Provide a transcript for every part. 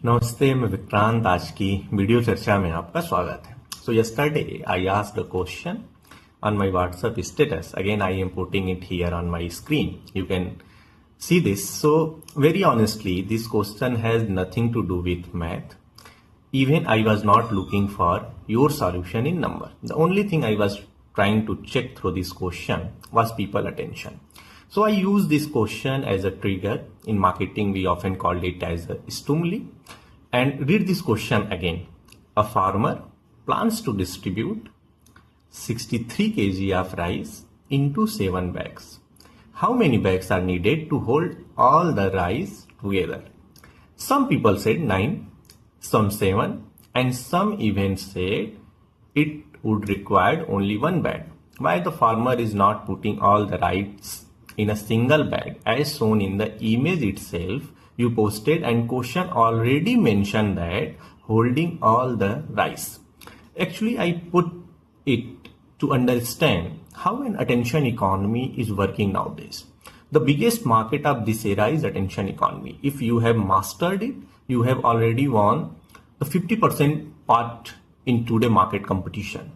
नमस्ते, मैं विक्रांत। आज की वीडियो चर्चा में आपका स्वागत है। सो yesterday I asked a question on my WhatsApp status. Again, I am putting it here on my screen. You can see this. So very honestly, this question has nothing to do with math. Even I was not looking for your solution in number. The only thing I was trying to check through this question was people attention. So I use this question as a trigger. In marketing, we often call it as a stimuli. And read this question again. A farmer plans to distribute 63 kg of rice into 7 bags. How many bags are needed to hold all the rice together? Some people said 9, some 7, and some even said it would require only 1 bag. Why the farmer is not putting all the rice in a single bag as shown in the image itself you posted, and question already mentioned that holding all the rice. Actually, I put it to understand how an attention economy is working nowadays. The biggest market of this era is attention economy. If you have mastered it, you have already won the 50% part in today market competition.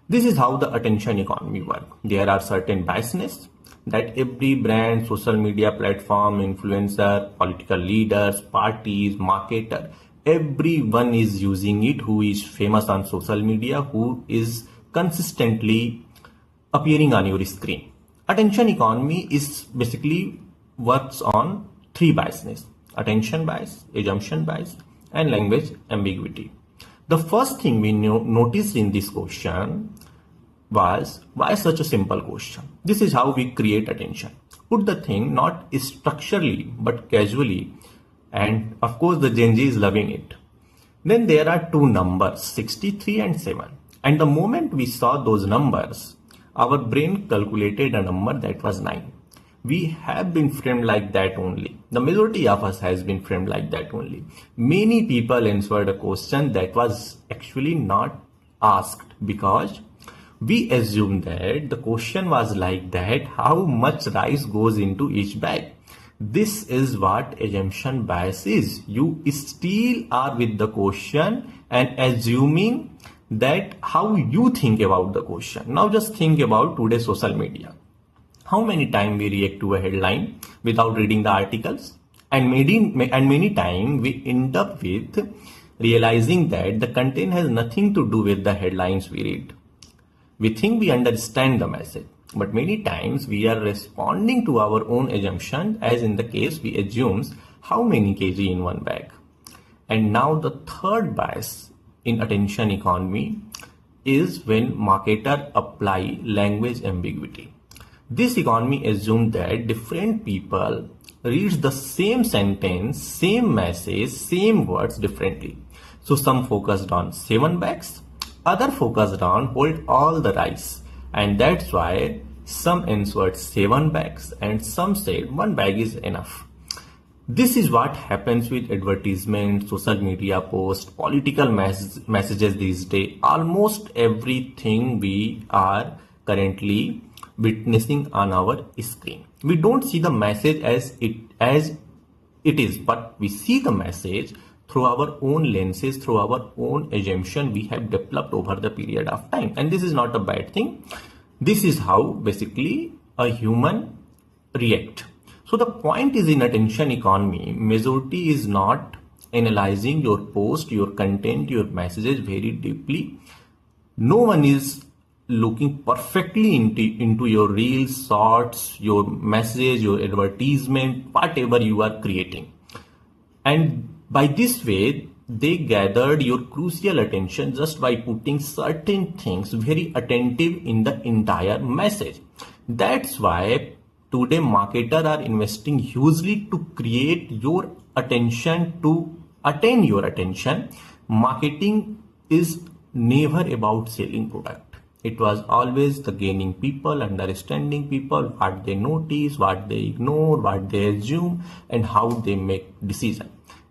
This is how the attention economy works. There are certain biasness that every brand, social media platform, influencer, political leaders, parties, marketer, everyone is using it who is famous on social media, who is consistently appearing on your screen. Attention economy is basically works on 3 biasness: attention bias, assumption bias, and language ambiguity. The first thing we noticed in this question was, why such a simple question? This is how we create attention. Put the thing not structurally but casually, and of course the Gen Z is loving it. Then there are 2 numbers, 63 and 7. And the moment we saw those numbers, our brain calculated a number that was 9. We have been framed like that only. The majority of us has been framed like that only. Many people answered a question that was actually not asked because we assume that the question was like that, how much rice goes into each bag. This is what assumption bias is. You still are with the question and assuming that how you think about the question. Now just think about today's social media. How many times we react to a headline without reading the articles? And many times we end up with realizing that the content has nothing to do with the headlines we read. We think we understand the message, but many times we are responding to our own assumption, as in the case we assumes how many kg in 1 bag. And now the third bias in attention economy is when marketers apply language ambiguity. This economy assumes that different people read the same sentence, same message, same words differently. So some focused on 7 bags, other focused on hold all the rice, and that's why some answered 7 bags and some said 1 bag is enough. This is what happens with advertisements, social media posts, political messages these days. Almost everything we are currently witnessing on our screen. We don't see the message as it is, but we see the message through our own lenses, through our own assumption we have developed over the period of time. And this is not a bad thing. This is how basically a human react. So the point is, in attention economy, majority is not analyzing your post, your content, your messages very deeply. No one is looking perfectly into your reels, shorts, your message, your advertisement, whatever you are creating. And by this way, they gathered your crucial attention just by putting certain things very attentive in the entire message. That's why today marketers are investing hugely to create your attention, to attain your attention. Marketing is never about selling product. It was always the gaining people, understanding people, what they notice, what they ignore, what they assume, and how they make decisions.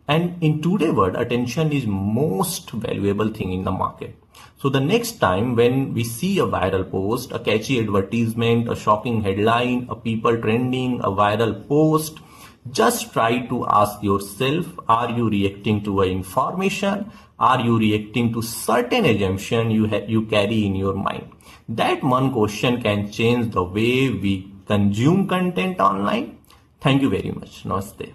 And in today's world, attention is most valuable thing in the market. So the next time when we see a viral post, a catchy advertisement, a shocking headline, a people trending, a viral post, Just try to ask yourself, are you reacting to an information? Are you reacting to certain assumption you carry in your mind? That one question can change the way we consume content online. Thank you very much. Namaste.